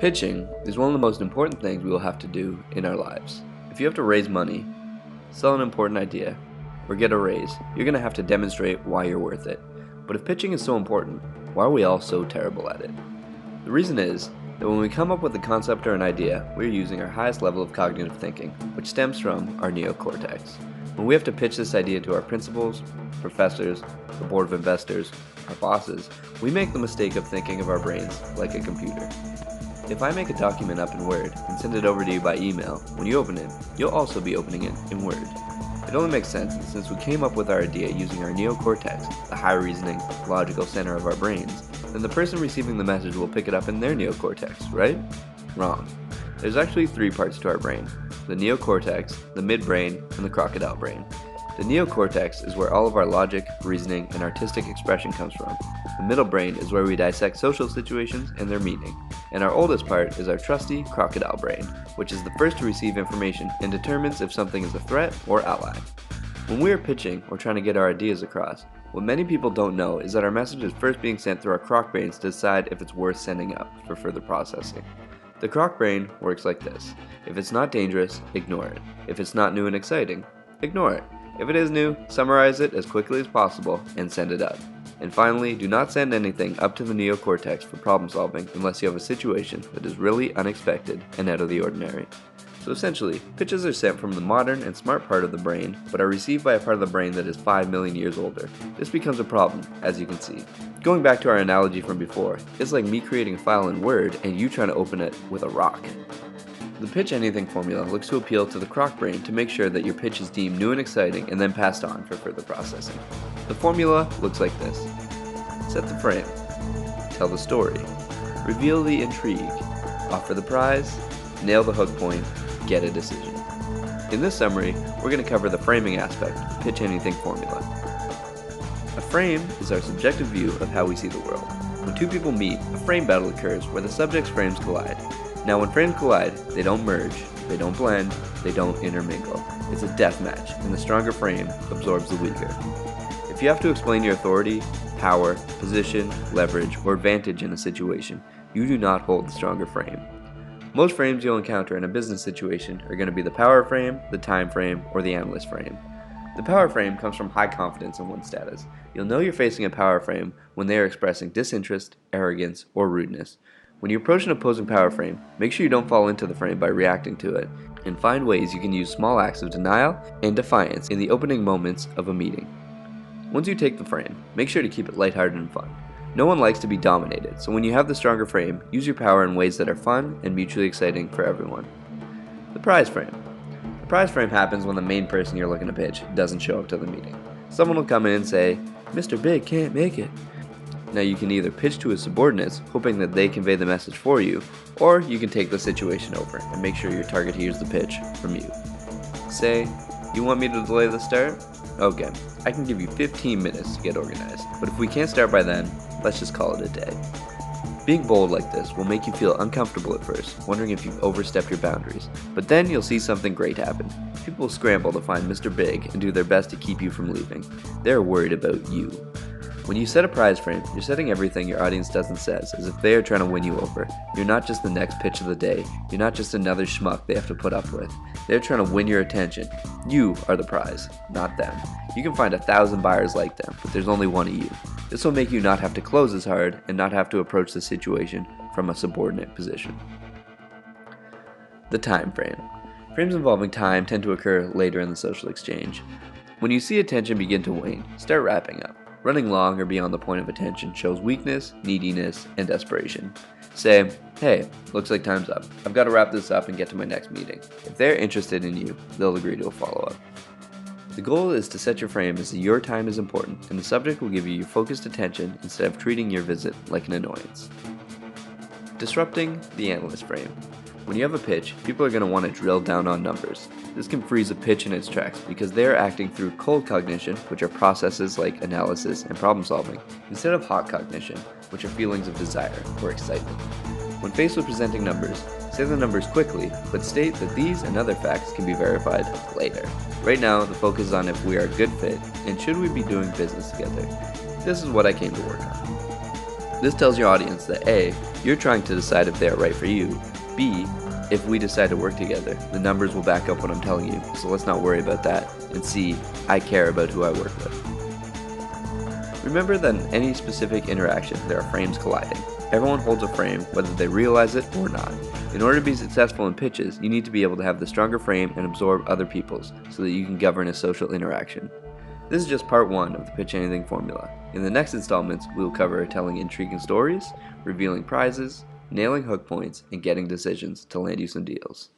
Pitching is one of the most important things we will have to do in our lives. If you have to raise money, sell an important idea, or get a raise, you're going to have to demonstrate why you're worth it. But if pitching is so important, why are we all so terrible at it? The reason is that when we come up with a concept or an idea, we're using our highest level of cognitive thinking, which stems from our neocortex. When we have to pitch this idea to our principals, professors, the board of investors, our bosses, we make the mistake of thinking of our brains like a computer. If I make a document up in Word and send it over to you by email, when you open it, you'll also be opening it in Word. It only makes sense that since we came up with our idea using our neocortex, the high reasoning, logical center of our brains, then the person receiving the message will pick it up in their neocortex, right? Wrong. There's actually three parts to our brain: the neocortex, the midbrain, and the crocodile brain. The neocortex is where all of our logic, reasoning, and artistic expression comes from. The middle brain is where we dissect social situations and their meaning. And our oldest part is our trusty crocodile brain, which is the first to receive information and determines if something is a threat or ally. When we are pitching or trying to get our ideas across, what many people don't know is that our message is first being sent through our croc brains to decide if it's worth sending up for further processing. The croc brain works like this: if it's not dangerous, ignore it. If it's not new and exciting, ignore it. If it is new, summarize it as quickly as possible and send it up. And finally, do not send anything up to the neocortex for problem solving unless you have a situation that is really unexpected and out of the ordinary. So essentially, pitches are sent from the modern and smart part of the brain, but are received by a part of the brain that is 5 million years older. This becomes a problem, as you can see. Going back to our analogy from before, it's like me creating a file in Word and you trying to open it with a rock. The pitch anything formula looks to appeal to the croc brain to make sure that your pitch is deemed new and exciting and then passed on for further processing. The formula looks like this: set the frame, tell the story, reveal the intrigue, offer the prize, nail the hook point, get a decision. In this summary, we're going to cover the framing aspect of the pitch anything formula. A frame is our subjective view of how we see the world. When two people meet, a frame battle occurs where the subject's frames collide. Now when frames collide, they don't merge, they don't blend, they don't intermingle. It's a death match, and the stronger frame absorbs the weaker. If you have to explain your authority, power, position, leverage, or advantage in a situation, you do not hold the stronger frame. Most frames you'll encounter in a business situation are going to be the power frame, the time frame, or the analyst frame. The power frame comes from high confidence in one's status. You'll know you're facing a power frame when they are expressing disinterest, arrogance, or rudeness. When you approach an opposing power frame, make sure you don't fall into the frame by reacting to it, and find ways you can use small acts of denial and defiance in the opening moments of a meeting. Once you take the frame, make sure to keep it lighthearted and fun. No one likes to be dominated, so when you have the stronger frame, use your power in ways that are fun and mutually exciting for everyone. The prize frame. The prize frame happens when the main person you're looking to pitch doesn't show up to the meeting. Someone will come in and say, "Mr. Big can't make it." Now you can either pitch to his subordinates, hoping that they convey the message for you, or you can take the situation over and make sure your target hears the pitch from you. Say, "You want me to delay the start? Okay, I can give you 15 minutes to get organized, but if we can't start by then, let's just call it a day." Being bold like this will make you feel uncomfortable at first, wondering if you've overstepped your boundaries, but then you'll see something great happen. People will scramble to find Mr. Big and do their best to keep you from leaving. They're worried about you. When you set a prize frame, you're setting everything your audience does and says as if they are trying to win you over. You're not just the next pitch of the day. You're not just another schmuck they have to put up with. They're trying to win your attention. You are the prize, not them. You can find 1,000 buyers like them, but there's only one of you. This will make you not have to close as hard and not have to approach the situation from a subordinate position. The time frame. Frames involving time tend to occur later in the social exchange. When you see attention begin to wane, start wrapping up. Running long or beyond the point of attention shows weakness, neediness, and desperation. Say, "Hey, looks like time's up. I've got to wrap this up and get to my next meeting." If they're interested in you, they'll agree to a follow-up. The goal is to set your frame as your time is important, and the subject will give you your focused attention instead of treating your visit like an annoyance. Disrupting the analyst frame. When you have a pitch, people are going to want to drill down on numbers. This can freeze a pitch in its tracks because they are acting through cold cognition, which are processes like analysis and problem solving, instead of hot cognition, which are feelings of desire or excitement. When faced with presenting numbers, say the numbers quickly, but state that these and other facts can be verified later. Right now, the focus is on if we are a good fit and should we be doing business together. This is what I came to work on. This tells your audience that A, you're trying to decide if they are right for you, B, if we decide to work together, the numbers will back up what I'm telling you, so let's not worry about that, and C, I care about who I work with. Remember that in any specific interaction, there are frames colliding. Everyone holds a frame, whether they realize it or not. In order to be successful in pitches, you need to be able to have the stronger frame and absorb other people's, so that you can govern a social interaction. This is just part 1 of the Pitch Anything formula. In the next installments, we will cover telling intriguing stories, revealing prizes, nailing hook points, and getting decisions to land you some deals.